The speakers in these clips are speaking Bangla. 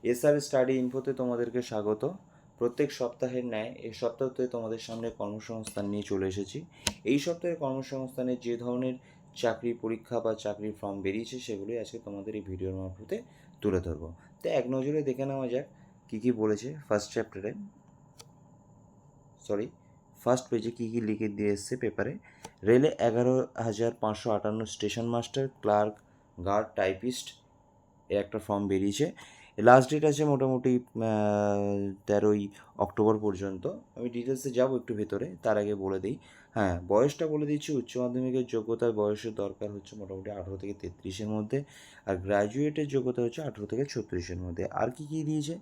এসআর স্টাডি ইনফোতে তোমাদেরকে স্বাগত। প্রত্যেক সপ্তাহের ন্যায় এই সপ্তাহতে তোমাদের সামনে কর্মসংস্থান নিয়ে চলে এসেছি। এই সপ্তাহে কর্মসংস্থানের যে ধরনের চাকরি পরীক্ষা বা চাকরির ফর্ম বেরিয়েছে সেগুলোই আজকে তোমাদের এই ভিডিওর মারফতে তুলে ধরবো। তো এক নজরে দেখে নেওয়া যাক কী কী বলেছে ফার্স্ট পেজে কী কী লিখে দিয়ে এসছে পেপারে। রেলে 11,558 station master, clerk, guard, typist এর একটা ফর্ম বেরিয়েছে। লাস্ট ডেট আছে মোটামুটি 13ই অক্টোবর পর্যন্ত। আমি ডিটেলসে যাবো একটু ভেতরে, তার আগে বলে দিই। হ্যাঁ, বয়সটা বলে দিচ্ছি। উচ্চ মাধ্যমিকের যোগ্যতার বয়সের দরকার হচ্ছে মোটামুটি 18 থেকে 33-এর মধ্যে, আর গ্র্যাজুয়েটের যোগ্যতা হচ্ছে 18 থেকে 36-এর মধ্যে। আর কী কী দিয়েছে?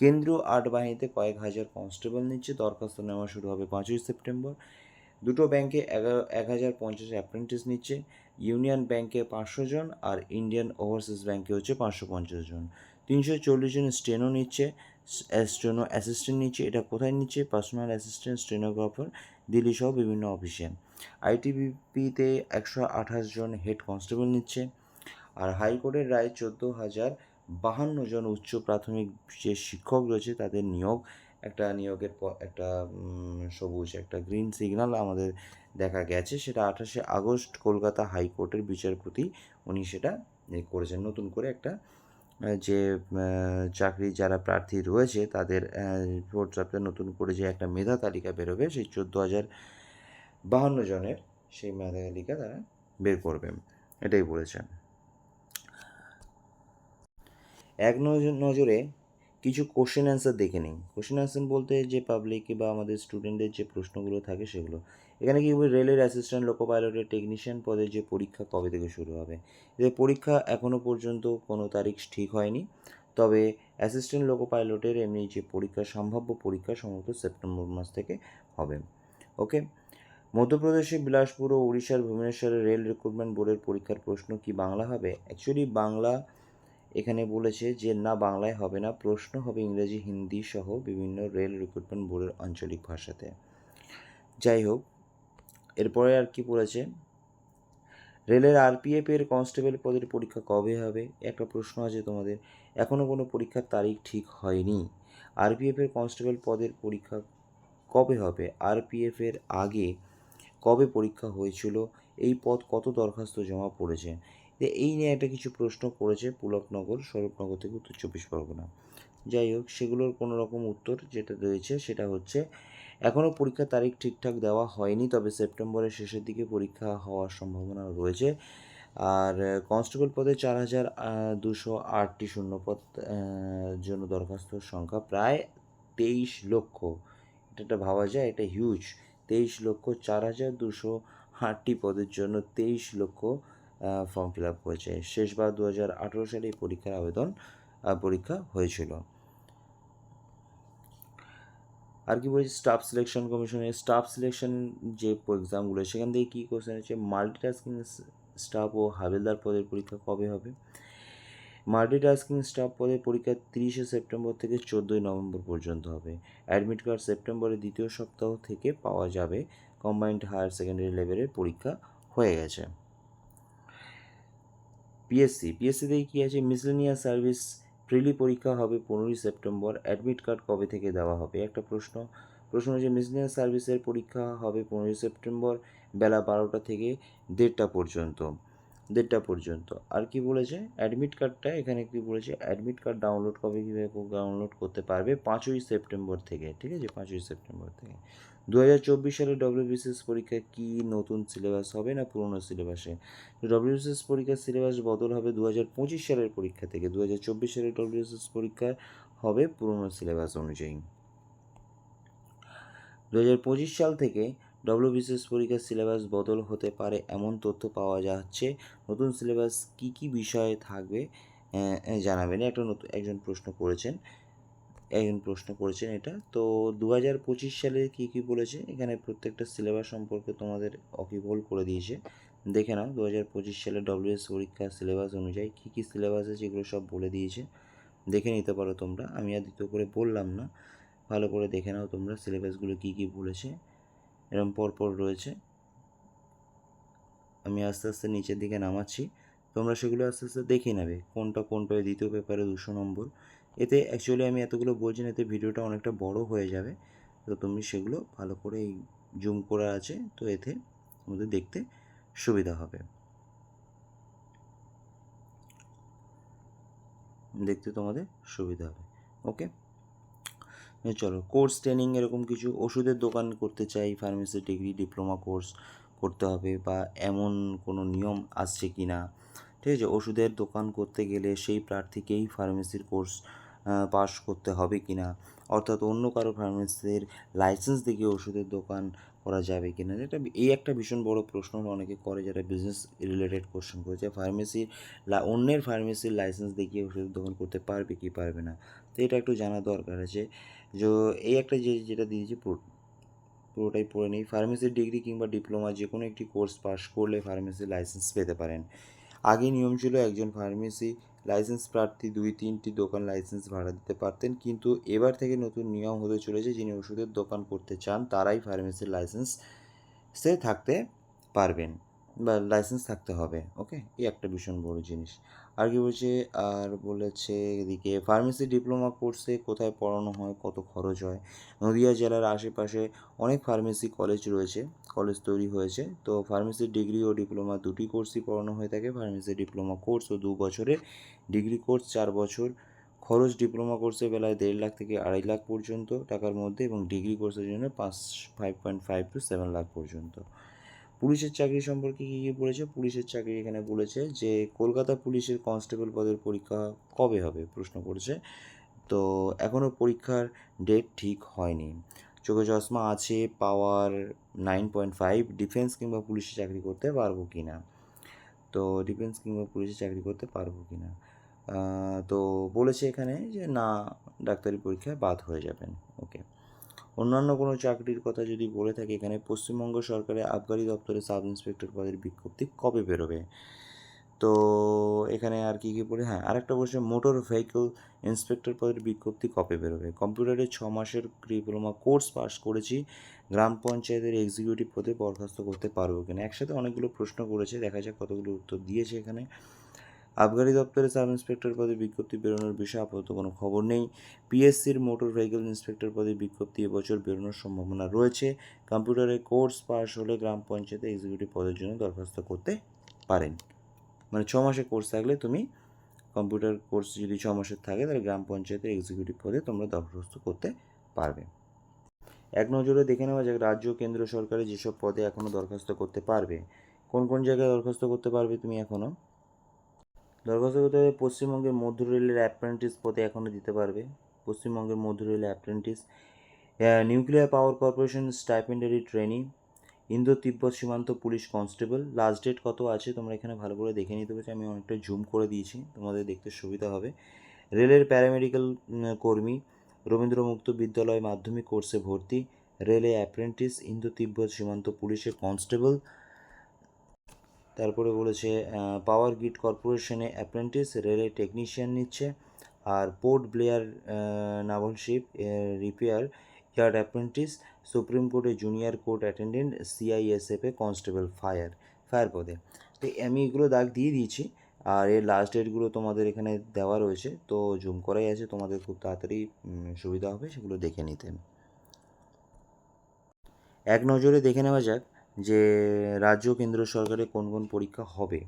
কেন্দ্রীয় আর্ট বাহিনীতে কয়েক হাজার কনস্টেবল নিচ্ছে, দরখাস্ত নেওয়া শুরু হবে 5ই সেপ্টেম্বর। দুটো ব্যাংকে 1,050 অ্যাপ্রেন্টিস নিচ্ছে। ইউনিয়ন ব্যাংকে 500 জন, আর ইন্ডিয়ান ওভারসিজ ব্যাংকে হচ্ছে 550 জন। 340 জন স্টেনো নিচ্ছে, স্টেনো অ্যাসিস্ট্যান্ট নিচ্ছে। এটা কোথায় নিচ্ছে? পার্সোনাল অ্যাসিস্ট্যান্ট, স্টেনোগ্রাফার, দিল্লি সহ বিভিন্ন অফিসে। আইটিবিপিতে 128 জন হেড কনস্টেবল নিচ্ছে। আর হাইকোর্টের রায় 14,052 জন উচ্চ প্রাথমিক যে শিক্ষক রয়েছে তাদের নিয়োগ। একটা নিয়োগের একটা সবুজ একটা গ্রিন সিগন্যাল আমাদের দেখা গেছে, সেটা 28শে আগস্ট কলকাতা হাইকোর্টের বিচারপতি উনি সেটা করেছেন। নতুন করে একটা যে চাকরি যারা প্রার্থী রয়েছে তাদের ভোট সপ্তাহে নতুন করে যে একটা মেধা তালিকা বেরোবে, সেই 14,052 জনের সেই মেধা তালিকা তারা বের করবে, এটাই বলেছেন। এক নজরে কিছু কোশ্চেন অ্যান্সার দেখে নিই। কোশ্চেন অ্যান্সার বলতে যে পাবলিক বা আমাদের স্টুডেন্টদের যে প্রশ্নগুলো থাকে সেগুলো। এখানে কি রেলের অ্যাসিস্ট্যান্ট, লোকো পাইলটের টেকনিশিয়ান পদে যে পরীক্ষা কবে থেকে শুরু হবে? এদের পরীক্ষা এখনও পর্যন্ত কোনো তারিখ ঠিক হয়নি, তবে অ্যাসিস্ট্যান্ট লোকো পাইলটের এমনি যে পরীক্ষা, সম্ভাব্য পরীক্ষা সম্ভবত সেপ্টেম্বর মাস থেকে হবে। ওকে। মধ্যপ্রদেশের বিলাসপুর ও উড়িষ্যার ভুবনেশ্বরের রেল রিক্রুটমেন্ট বোর্ডের পরীক্ষার প্রশ্ন কি বাংলা হবে? অ্যাকচুয়ালি বাংলা এখানে বলেছে যে না, বাংলায় হবে না, প্রশ্ন হবে ইংরেজি, হিন্দি সহ বিভিন্ন রেল রিক্রুটমেন্ট বোর্ডের আঞ্চলিক ভাষাতে। যাই হোক, এরপরে আর কি বলেছে? রেলের আরপিএফ এর কনস্টেবল পদের পরীক্ষা কবে হবে? একটা প্রশ্ন আছে তোমাদের। এখনও কোনো পরীক্ষার তারিখ ঠিক হয়নি। আরপিএফ এর কনস্টেবল পদের পরীক্ষা কবে হবে? আরপিএফ এর আগে কবে পরীক্ষা হয়েছিল? এই পদ কত দরখাস্ত জমা পড়েছে? এই নিয়ে একটা কিছু প্রশ্ন করেছে পুলকনগর, স্বরূপনগর থেকে উত্তর 24 পরগনা। যাই হোক, সেগুলোর কোনো রকম উত্তর যেটা রয়েছে সেটা হচ্ছে এখনও পরীক্ষার তারিখ ঠিকঠাক দেওয়া হয়নি, তবে সেপ্টেম্বরের শেষের দিকে পরীক্ষা হওয়ার সম্ভাবনা রয়েছে। আর কনস্টেবল পদে 4,208টি শূন্যপদ জন্য দরখাস্তর সংখ্যা প্রায় 23 লক্ষ। এটা ভাবা যায়, এটা হিউজ। 23 লক্ষ, 4,208টি পদের জন্য 23 লক্ষ ফর্ম ফিল আপ হয়েছে। শেষবার 2018 সালে এই পরীক্ষা হয়েছিল। আর কি বলছি, স্টাফ সিলেকশন কমিশনের স্টাফ সিলেকশন যে এক্সামগুলো, সেখান থেকে কী কোশ্চেন আছে? মাল্টিটাস্কিং স্টাফ ও হাবিলদার পদের পরীক্ষা কবে হবে? মাল্টিটাস্কিং স্টাফ পদের পরীক্ষা 30শে সেপ্টেম্বর থেকে 14ই নভেম্বর পর্যন্ত হবে। অ্যাডমিট কার্ড সেপ্টেম্বরের দ্বিতীয় সপ্তাহ থেকে পাওয়া যাবে। কম্বাইন্ড হায়ার সেকেন্ডারি লেভেলের পরীক্ষা হয়ে গেছে। পিএসসিতে কী আছে? মিসলেনিয়াস সার্ভিস প্রিলি পরীক্ষা হবে 15ই সেপ্টেম্বর। অ্যাডমিট কার্ড কবে থেকে দেওয়া হবে? একটা প্রশ্ন হচ্ছে মিসলেনিয়াস সার্ভিসের পরীক্ষা হবে 15ই সেপ্টেম্বর, বেলা 12টা থেকে 1:30 পর্যন্ত। আর কি বলেছে? অ্যাডমিট কার্ডটা এখানে কি বলেছে? অ্যাডমিট কার্ড ডাউনলোড কবে কীভাবে ডাউনলোড করতে পারবে? 5ই সেপ্টেম্বর থেকে, ঠিক আছে, 5ই সেপ্টেম্বর থেকে। 2024 সালে ডব্লিউবিসিএস পরীক্ষা কি নতুন সিলেবাস হবে না পুরনো সিলেবাসে? ডব্লিউবিসিএস পরীক্ষার সিলেবাস বদল হবে 2025 সালের পরীক্ষা থেকে। 2024 সালের ডব্লিউবিসিএস পরীক্ষা হবে পুরনো সিলেবাস অনুযায়ী। 2025 সাল থেকে ডব্লিউবিসিএস পরীক্ষার সিলেবাস বদল হতে পারে এমন তথ্য পাওয়া যাচ্ছে। নতুন সিলেবাস কি কি বিষয়ে থাকবে জানাবেন। একজন প্রশ্ন করেছেন এটা। তো 2025 সালে কী কী বলেছে এখানে প্রত্যেকটা সিলেবাস সম্পর্কে তোমাদের অকিবহল করে দিয়েছে। দেখে নাও 2025 সালে ডব্লিউএস পরীক্ষার সিলেবাস অনুযায়ী কী কী সিলেবাস আছে এগুলো সব বলে দিয়েছে, দেখে নিতে পারো তোমরা। আমি আর দ্বিতীয় করে বললাম না, ভালো করে দেখে নাও তোমরা সিলেবাসগুলো কী কী বলেছে। এরকম পরপর রয়েছে, আমি আস্তে আস্তে নিচের দিকে নামাচ্ছি, তোমরা সেগুলো আস্তে আস্তে দেখে নেবে কোনটা কোন পেপারে। দ্বিতীয় পেপারে 200 নম্বর, এতে অ্যাকচুয়ালি আমি এতগুলো বলছি না, এতে ভিডিওটা অনেকটা বড় হয়ে যাবে, তো তুমি সেগুলো ভালো করে এই জুম করা আছে, তো এতে আমাদের দেখতে সুবিধা হবে, দেখতে তোমাদের সুবিধা হবে। ওকে, চলো কোর্স ট্রেনিং এরকম কিছু, ওষুধের দোকান করতে চাই, ফার্মেসি ডিগ্রি ডিপ্লোমা কোর্স করতে হবে বা এমন কোনো নিয়ম আসছে কি না, ঠিক আছে, ওষুধের দোকান করতে গেলে সেই প্রার্থীকেই ফার্মেসির কোর্স পাস করতে হবে কি না, অর্থাৎ অন্য কারো ফার্মেসির লাইসেন্স দেখিয়ে ওষুধের দোকান করা যাবে কি না, এটা এই একটা ভীষণ বড় প্রশ্ন অনেকে করে যারা বিজনেস রিলেটেড কোশ্চেন করেছে, ফার্মেসির অন্যের ফার্মেসির লাইসেন্স দেখিয়ে ওষুধের দোকান করতে পারবে কি পারবে না, তো এটা একটু জানা দরকার আছে। যে এই একটা যেটা দিয়েছি পুরোটাই পড়ে নিই। ফার্মেসির ডিগ্রি কিংবা ডিপ্লোমা যে কোনো একটি কোর্স পাশ করলে ফার্মেসির লাইসেন্স পেতে পারেন। আগে নিয়ম ছিল একজন ফার্মেসি লাইসেন্স প্রার্থী 2-3টি দোকান লাইসেন্স ভাড়া দিতে পারতেন, কিন্তু এবার থেকে নতুন নিয়ম হতে চলেছে, যিনি ওষুধের দোকান করতে চান তারাই ফার্মেসির লাইসেন্সে থাকতে পারবেন বা লাইসেন্স থাকতে হবে। ওকে, এই একটা ভীষণ বড় জিনিস। আর কি বলছে, আর বলেছে এদিকে ফার্মেসি ডিপ্লোমা কোর্সে কোথায় পড়ানো হয়, কত খরচ হয়। নদিয়া জেলার আশেপাশে অনেক ফার্মেসি কলেজ রয়েছে, কলেজ তৈরি হয়েছে, তো ফার্মেসি ডিগ্রি ও ডিপ্লোমা দুটি কোর্সই পড়ানো হয়ে থাকে। ফার্মেসি ডিপ্লোমা কোর্স ও 2 বছরের, ডিগ্রি কোর্স 4 বছর। খরচ ডিপ্লোমা কোর্সের বেলায় 1.5 লাখ থেকে 2.5 লাখ পর্যন্ত টাকার মধ্যে, এবং ডিগ্রি কোর্সের জন্য 5.5 to 7 লাখ পর্যন্ত। পুলিশের চাকরি সম্পর্কে কী কী বলেছে, পুলিশের চাকরি এখানে বলেছে যে কলকাতা পুলিশের কনস্টেবল পদের পরীক্ষা কবে হবে প্রশ্ন করেছে, তো এখনও পরীক্ষার ডেট ঠিক হয়নি। চোখে চশমা আছে, পাওয়ার 9.5, ডিফেন্স কিংবা পুলিশে চাকরি করতে পারবো কি না, তো ডিফেন্স কিংবা পুলিশে চাকরি করতে পারবো কি না, তো বলেছে এখানে যে না, ডাক্তারি পরীক্ষায় বাদ হয়ে যাবেন। ওকে, অন্যান্য কোনো চাকরির কথা যদি বলে থাকে, এখানে পশ্চিমবঙ্গ সরকারের আবগারি দপ্তরে সাব ইন্সপেক্টর পদের বিজ্ঞপ্তি কবে বেরোবে, তো এখানে আর কী কী বলে, হ্যাঁ আরেকটা বলছে মোটর ভেহিকল ইন্সপেক্টর পদের বিজ্ঞপ্তি কবে বেরোবে। কম্পিউটারে 6 মাসের ডিপ্লোমা কোর্স পাস করেছি, গ্রাম পঞ্চায়েতের এক্সিকিউটিভ পদে বরখাস্ত করতে পারবো কিনা। একসাথে অনেকগুলো প্রশ্ন করেছে, দেখা যাক কতগুলো উত্তর দিয়েছে এখানে। আবগারি দপ্তরে সাব ইন্সপেক্টর পদে বিজ্ঞপ্তি বেরোনোর বিষয়ে আপাতত কোনো খবর নেই। পিএসসির মোটর ভেহিকল ইন্সপেক্টর পদে বিজ্ঞপ্তি এবছর বেরোনোর সম্ভাবনা রয়েছে। কম্পিউটারে কোর্স পাস হলে গ্রাম পঞ্চায়েতে এক্সিকিউটিভ পদের জন্য দরখাস্ত করতে পারেন। মানে 6 মাসের কোর্স থাকলে তুমি, কম্পিউটার কোর্স যদি 6 মাসের থাকে, তাহলে গ্রাম পঞ্চায়েতের এক্সিকিউটিভ পদে তোমরা দরখাস্ত করতে পারবে। এক নজরে দেখে নেওয়া যাক রাজ্য কেন্দ্র সরকারের যেসব পদে এখনও দরখাস্ত করতে পারবে। কোন কোন জায়গায় দরখাস্ত করতে পারবে তুমি এখনও দরখাস্ত করতে হবে? পশ্চিমবঙ্গের মধ্য রেলের অ্যাপ্রেন্টিস পদে এখনও দিতে পারবে, পশ্চিমবঙ্গের মধ্য রেলের apprentice. Nuclear power corporation stipendiary training, Indo Tibbat সীমান্ত পুলিশ কনস্টেবল। লাস্ট ডেট কত আছে তোমরা এখানে ভালো করে দেখে নিতে পারছো, আমি অনেকটা জুম করে দিয়েছি, তোমাদের দেখতে সুবিধা হবে। রেলের প্যারামেডিক্যাল কর্মী, রবীন্দ্র মুক্ত বিদ্যালয় মাধ্যমিক কোর্সে ভর্তি, রেলে অ্যাপ্রেন্টিস, ইন্দো তিব্বত সীমান্ত পুলিশে কনস্টেবল। তারপরে বলেছে পাওয়ার গ্রিড কর্পোরেশনে অ্যাপ্রেন্টিস, রেলে টেকনিশিয়ান নিচ্ছে। আর Port Blair naval ship repair yard apprentice, supreme কোর্টে জুনিয়র কোর্ট অ্যাটেন্ডেন্ট, সিআইএসএফে কনস্টেবল ফায়ার পদে। তো আমি এগুলো দাগ দিয়ে দিয়েছি, আর এর লাস্ট ডেটগুলো তোমাদের এখানে দেওয়া রয়েছে, তো জুম করাই আছে, তোমাদের খুব তাড়াতাড়ি সুবিধা হবে সেগুলো দেখে নিতে। এক নজরে দেখে নেওয়া যাক যে রাজ্য কেন্দ্র সরকারের কোন কোন পরীক্ষা হবে,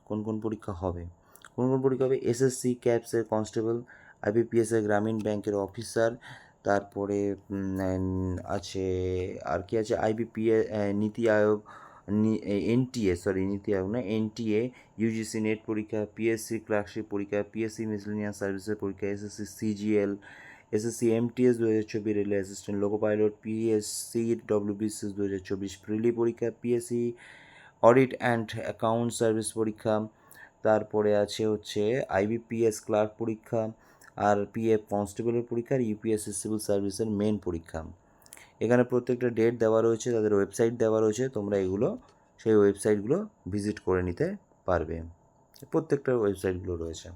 কোন কোন পরীক্ষা হবে, কোন কোন পরীক্ষা হবে। এসএসসি ক্যাপসের কনস্টেবল, আইবিপিএসের গ্রামীণ ব্যাংকের অফিসার, তারপরে আছে আর কি আছে, আইবিপিএস নীতি আয়োগ, নীতি আয়োগ না, এনটিএ, ইউজিসি নেট পরীক্ষা, পিএসসি ক্লার্কশিপ পরীক্ষা, পিএসসি মিসলেনিয়াস সার্ভিসের পরীক্ষা, SSC CGL, SSC MTS 2024 railway assistant loco pilot, PSC WBCS 2024 প্রিলি পরীক্ষা, PSC audit and account service পরীক্ষা, তারপরে আছে হচ্ছে আইবিপিএস ক্লার্ক পরীক্ষা, আর পিএফ কনস্টেবলের পরীক্ষা, আর ইউপিএসসি সিভিল সার্ভিসের মেন পরীক্ষা। এখানে প্রত্যেকটা ডেট দেওয়া রয়েছে, তাদের ওয়েবসাইট দেওয়া রয়েছে, তোমরা এগুলো সেই ওয়েবসাইটগুলো ভিজিট করে নিতে পারবে, প্রত্যেকটা ওয়েবসাইটগুলো রয়েছে।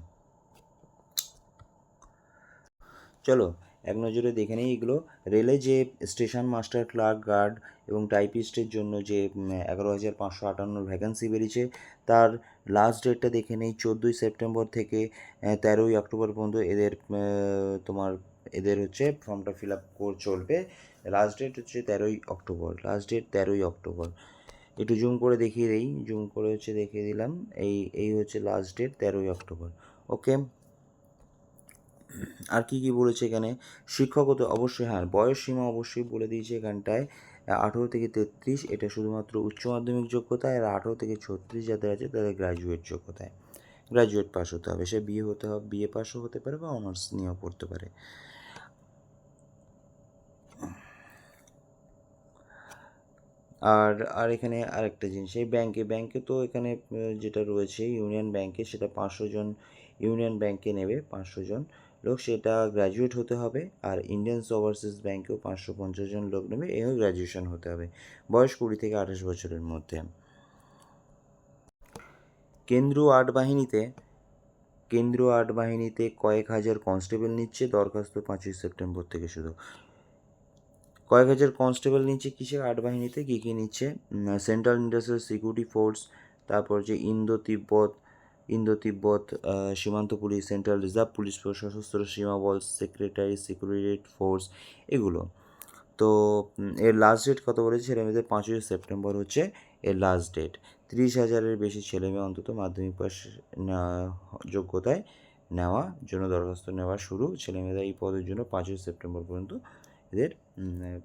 চলো এক নজরে দেখে নিই এগুলো। রেলে যে স্টেশন মাস্টার, ক্লার্ক, গার্ড এবং টাইপিস্টের জন্য যে 11,558 ভ্যাকেন্সি বেরিয়েছে, তার লাস্ট ডেটটা দেখে নেই, 14ই সেপ্টেম্বর থেকে 13ই অক্টোবর পর্যন্ত এদের তোমার এদের হচ্ছে ফর্মটা ফিল আপ চলবে। লাস্ট ডেট হচ্ছে 13ই অক্টোবর, লাস্ট ডেট 13ই অক্টোবর। একটু জুম করে দেখিয়ে দিই, জুম করে হচ্ছে দেখিয়ে দিলাম। এই হচ্ছে লাস্ট ডেট 13ই অক্টোবর। ওকে, আর কি কি বলেছে এখানে? শিক্ষকতা অবশ্যই, হ্যাঁ বয়স সীমা অবশ্যই বলে দিয়েছে এখানটায়, 18 থেকে 33, এটা শুধুমাত্র উচ্চ মাধ্যমিক যোগ্যতায়। আর 18 থেকে 36 যাদের আছে তাদের গ্র্যাজুয়েট যোগ্যতায়, গ্র্যাজুয়েট পাস হতে হবে। সে বিএ হতে হবে, বিএ পাসও হতে পারে বা অনার্স নিয়েও পড়তে পারে। আর আর এখানে আরেকটা জিনিস, এই ব্যাংকে তো এখানে যেটা রয়েছে ইউনিয়ন ব্যাংকে, সেটা 500 জন ইউনিয়ন ব্যাংকে নেবে, 500 জন লোক, সেটা গ্র্যাজুয়েট হতে হবে। আর ইন্ডিয়ান ওভারসিজ ব্যাংকেও 550 জন লোক নেবে, এও গ্র্যাজুয়েশন হতে হবে, বয়স 20 থেকে 28 বছরের মধ্যে। কেন্দ্রীয় আর্ট বাহিনীতে কয়েক হাজার কনস্টেবল নিচ্ছে, দরখাস্ত 5ই সেপ্টেম্বর থেকে শুরু। কয়েক হাজার কনস্টেবল নিচ্ছে কিসে? আর্ট বাহিনীতে। কী কী নিচ্ছে? সেন্ট্রাল ইন্ডাস্ট্রিয়াল সিকিউরিটি ফোর্স, তারপর যে ইন্দো তিব্বত সীমান্ত police, central reserve police force, সশস্ত্র সীমা বল, সেক্রেটারি সিকিউরিটি ফোর্স, এগুলো। তো এর লাস্ট ডেট কত বলেছে? ছেলেমেয়েদের 5ই সেপ্টেম্বর হচ্ছে এর লাস্ট ডেট। 30,000-এর বেশি ছেলেমেয়ে অন্তত মাধ্যমিক পাস যোগ্যতায় নেওয়া জন্য দরখাস্ত নেওয়া শুরু। ছেলেমেয়েরা এই পদের জন্য 5ই সেপ্টেম্বর পর্যন্ত এদের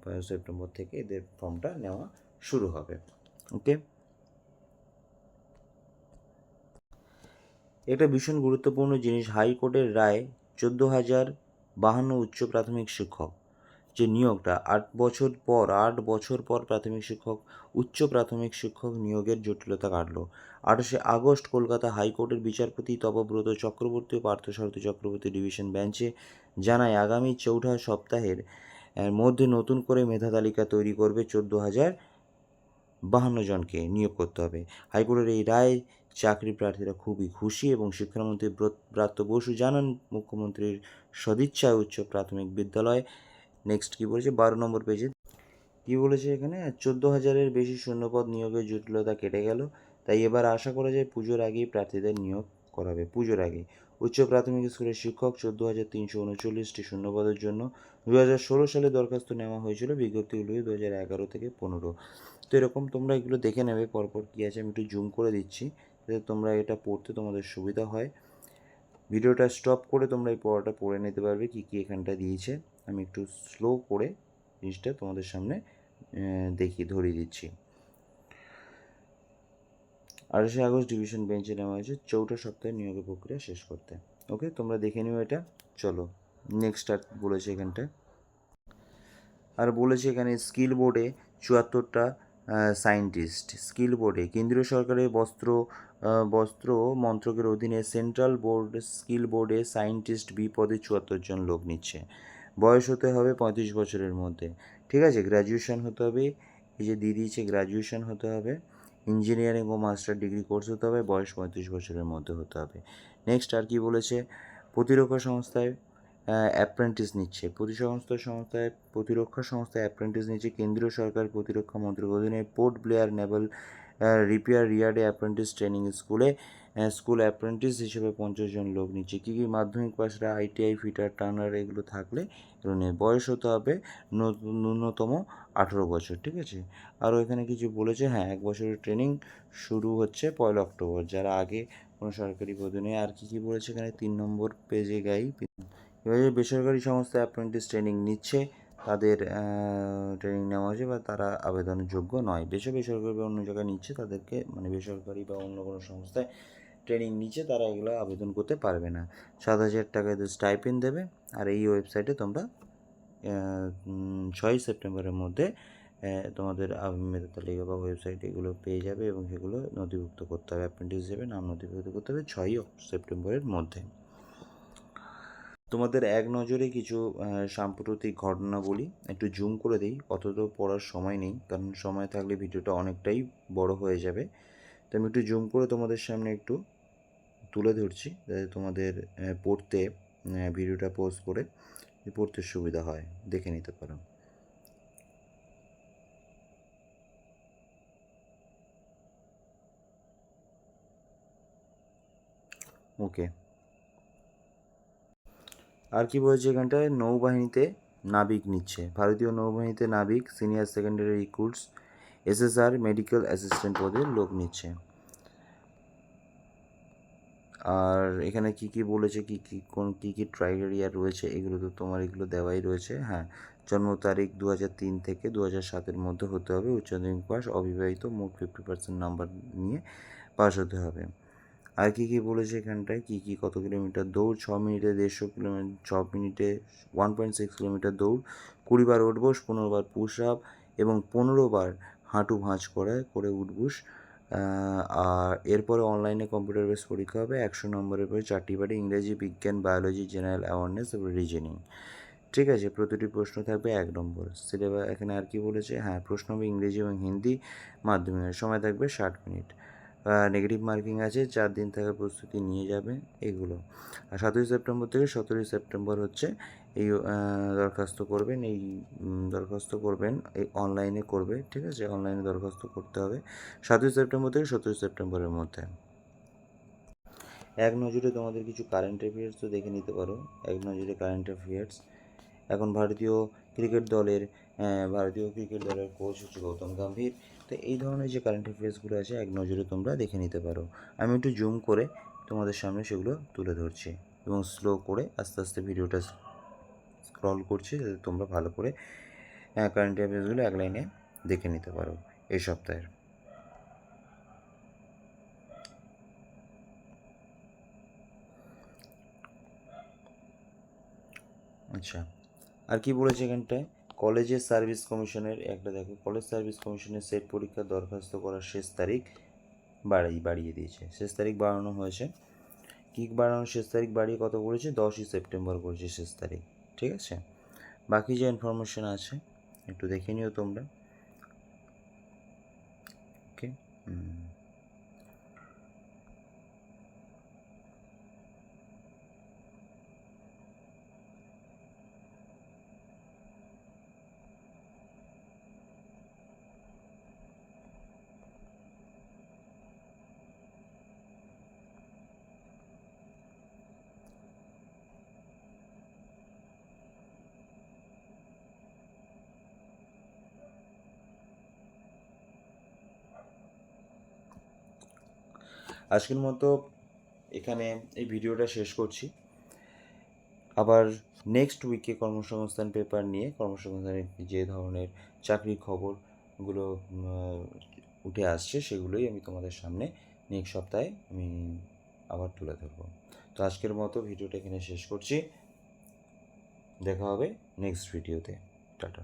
5ই সেপ্টেম্বর থেকে এদের ফর্মটা নেওয়া শুরু হবে। ওকে, একটা ভীষণ গুরুত্বপূর্ণ জিনিস, হাইকোর্টের রায় 14,052 উচ্চ প্রাথমিক শিক্ষক যে নিয়োগটা 8 বছর পর উচ্চ প্রাথমিক শিক্ষক নিয়োগের জটিলতা কাটল। 28 আগস্ট কলকাতা হাইকোর্টের বিচারপতি তপব্রত চক্রবর্তী ও পার্থসারথী চক্রবর্তী ডিভিশন বেঞ্চে জানায় আগামী 4 সপ্তাহের মধ্যে নতুন করে মেধা তালিকা তৈরি করবে, 14,052 জনকে নিয়োগ করতে হবে। হাইকোর্টের এই রায় চাকরি প্রার্থীরা খুবই খুশি এবং শিক্ষামন্ত্রী ব্রাত্য বসু জানান মুখ্যমন্ত্রীর সদিচ্ছায় উচ্চ প্রাথমিক বিদ্যালয়। নেক্সট কী বলেছে 12 নম্বর পেজে? কী বলেছে এখানে? 14,000-এর বেশি শূন্যপদ নিয়োগের জটিলতা কেটে গেল, তাই এবার আশা করা যায় পুজোর আগেই প্রার্থীদের নিয়োগ করাবে। পুজোর আগে উচ্চ প্রাথমিক স্কুলের শিক্ষক 14,339টি শূন্যপদের জন্য 2016 সালে দরখাস্ত নেওয়া হয়েছিল, বিজ্ঞপ্তিগুলো 2011 থেকে 15। তো এরকম তোমরা এগুলো দেখে নেবে পরপর কী আছে। আমি একটু জুম করে দিচ্ছি যাতে তোমরা এটা পড়তে তোমাদের সুবিধা হয়। ভিডিওটা স্টপ করে তোমরা এই পড়াটা পড়ে নিতে পারবে কী কী এখানটা দিয়েছে। আমি একটু স্লো করে জিনিসটা তোমাদের সামনে ধরিয়ে দিচ্ছি। 28 আগস্ট ডিভিশন বেঞ্চে নেওয়া হয়েছে 4 সপ্তাহে নিয়োগের প্রক্রিয়া শেষ করতে। ওকে, তোমরা দেখে নিও এটা। চলো নেক্সট আর বলেছে এখানটায়, আর বলেছে এখানে স্কিল বোর্ডে 74টা সায়েন্টিস্ট। স্কিল বোর্ডে কেন্দ্রীয় সরকারের বস্ত্র মন্ত্রকের অধীনে সেন্ট্রাল বোর্ড স্কিল বোর্ডে সায়েন্টিস্ট বি পদে 74 জন লোক নিচ্ছে। বয়স হতে হবে 35 বছরের মধ্যে, ঠিক আছে। গ্র্যাজুয়েশন হতে হবে, এই যে দিয়ে দিয়েছে গ্র্যাজুয়েশন হতে হবে। ইঞ্জিনিয়ারিং ও মাস্টার ডিগ্রি কোর্স হতে হবে, বয়স 35 বছরের মধ্যে হতে হবে। নেক্সট আর কি বলেছে? প্রতিরক্ষা সংস্থায় অ্যাপ্রেন্টিস নিচ্ছে। প্রতিরক্ষা সংস্থায় অ্যাপ্রেন্টিস নিচ্ছে কেন্দ্রীয় সরকার প্রতিরক্ষা মন্ত্রকের অধীনে পোর্ট ব্লেয়ার নেভাল রিপেয়ার ইয়ার্ডে অ্যাপ্রেন্টিস ট্রেনিং স্কুল অ্যাপ্রেন্টিস হিসেবে 50 জন লোক নিচ্ছে। কী কী? মাধ্যমিক পাশরা, আইটিআই, ফিটার, টার্নার এগুলো থাকলে এগুলো নেই। বয়স হতে হবে ন্যূনতম 18 বছর, ঠিক আছে। আরও এখানে কিছু বলেছে, হ্যাঁ 1 বছরের ট্রেনিং শুরু হচ্ছে 1 অক্টোবর, যারা আগে কোনো সরকারি পদে নেই। আর কী কী বলেছে এখানে 3 নম্বর পেজে এবারে বেসরকারি সংস্থা অ্যাপ্রেন্টিস ট্রেনিং নিচ্ছে, তাদের ট্রেনিং নেওয়া হয়েছে বা তারা আবেদনের যোগ্য নয়। বেসরকারি বা অন্য জায়গায় নিচ্ছে তাদেরকে, মানে বেসরকারি বা অন্য কোনো সংস্থায় ট্রেনিং নিচ্ছে, তারা এগুলো আবেদন করতে পারবে না। 7,000 টাকা এদের স্টাইপেন্ড দেবে। আর এই ওয়েবসাইটে তোমরা 6ই সেপ্টেম্বরের মধ্যে তোমাদের মেধা তালিকা বা ওয়েবসাইট এগুলো পেয়ে যাবে এবং সেগুলো নথিভুক্ত করতে হবে। অ্যাপ্রেন্টিস হিসেবে নাম নথিভুক্ত করতে হবে 6ই সেপ্টেম্বরের মধ্যে। তোমাদের এক নজরে কিছু সাম্প্রতিক ঘটনা বলি, একটু জুম করে দিই, অত তো পড়ার সময় নেই, কারণ সময় থাকলে ভিডিওটা অনেকটাই বড় হয়ে যাবে। তো আমি একটু জুম করে তোমাদের সামনে একটু তুলে ধরছি যাতে তোমাদের পড়তে ভিডিওটা পজ করে পড়তে সুবিধা হয়, দেখে নিতে পারো। ওকে। আর কি বলেছে এখানটায়, নৌবাহিনীতে নাবিক নিচ্ছে, ভারতীয় নৌবাহিনীতে নাবিক, senior secondary recruits, SSR medical assistant পদে লোক নিচ্ছে। আর এখানে কি কি বলেছে, কি কি ক্রাইটেরিয়া রয়েছে, এগুলো তো তোমার এগুলো দেওয়াই রয়েছে। হ্যাঁ, জন্ম তারিখ 2003 থেকে 2007-এর মধ্যে হতে হবে, উচ্চ মাধ্যমিক পাস, অবিবাহিত, মোট 50% নাম্বার নিয়ে পাস হতে হবে। আর কি কি বলেছে এখানটায়, কি কত কিলোমিটার দৌড়, 6 মিনিটে 150 কিলোমিটার, 6 মিনিটে 1.6 কিলোমিটার দৌড়, 20 বার উঠবোস, 15 বার পুশ আপ এবং 15 বার হাঁটু ভাঁজ করে উঠবোস। আর এরপরে অনলাইনে কম্পিউটার বেস পরীক্ষা হবে, 100 নম্বরের পরে 4টি পার্টি, ইংরেজি, বিজ্ঞান, বায়োলজি, জেনারেল অ্যাওয়ারনেস এবং রিজনিং। ঠিক আছে, প্রতিটি প্রশ্ন থাকবে 1 নম্বর। সিলেবাস এখানে আর কি বলেছে, হ্যাঁ প্রশ্ন হবে ইংরেজি এবং হিন্দি মাধ্যমিকের, সময় থাকবে 60 মিনিট। নেগেটিভ মার্কিং আছে, 4 দিন থাকার প্রস্তুতি নিয়ে যাবে এগুলো। আর 7ই সেপ্টেম্বর থেকে 17ই সেপ্টেম্বর হচ্ছে এই দরখাস্ত করবেন, দরখাস্ত করবেন এই অনলাইনে করবে। ঠিক আছে, অনলাইনে দরখাস্ত করতে হবে 7ই সেপ্টেম্বর থেকে 17ই সেপ্টেম্বরের মধ্যে। এক নজরে তোমাদের কিছু কারেন্ট অ্যাফেয়ার্সও দেখে নিতে পারো। এক নজরে কারেন্ট অ্যাফেয়ার্স, এখন ভারতীয় ক্রিকেট দলের কোচ হচ্ছে গৌতম গম্ভীর। তো এই ধরনের যে কারেন্ট অ্যাফেয়ার্সগুলো আছে এক নজরে তোমরা দেখে নিতে পারো। আমি একটু জুম করে তোমাদের সামনে সেগুলো তুলে ধরছি এবং স্লো করে আস্তে আস্তে ভিডিওটা স্ক্রল করছি, যাতে তোমরা ভালো করে কারেন্ট অ্যাফেয়ার্সগুলো এক লাইনে দেখে নিতে পারো এই সপ্তাহের। আচ্ছা, আর কি বলেছে এখানটায়, কলেজের সার্ভিস কমিশনের একটা দেখো, কলেজ সার্ভিস কমিশনের সেট পরীক্ষার দরখাস্ত করার শেষ তারিখ বাড়িয়ে দিয়েছে। শেষ তারিখ বাড়ানো হয়েছে, কি বাড়ানো, শেষ তারিখ বাড়িয়ে কত করেছে, 10ই সেপ্টেম্বর করেছে শেষ তারিখ। ঠিক আছে, বাকি যে ইনফরমেশন আছে একটু দেখে নিও তোমরা। ওকে। আজকের মতো এখানে এই ভিডিওটা শেষ করছি। আবার নেক্সট উইকে কর্মসংস্থান পেপার নিয়ে, কর্মসংস্থানের যে ধরনের চাকরির খবরগুলো উঠে আসছে সেগুলোই আমি তোমাদের সামনে নেক্সট সপ্তাহে আমি আবার তুলে ধরবো। তো আজকের মতো ভিডিওটা এখানে শেষ করছি, দেখা হবে নেক্সট ভিডিওতে। টাটা।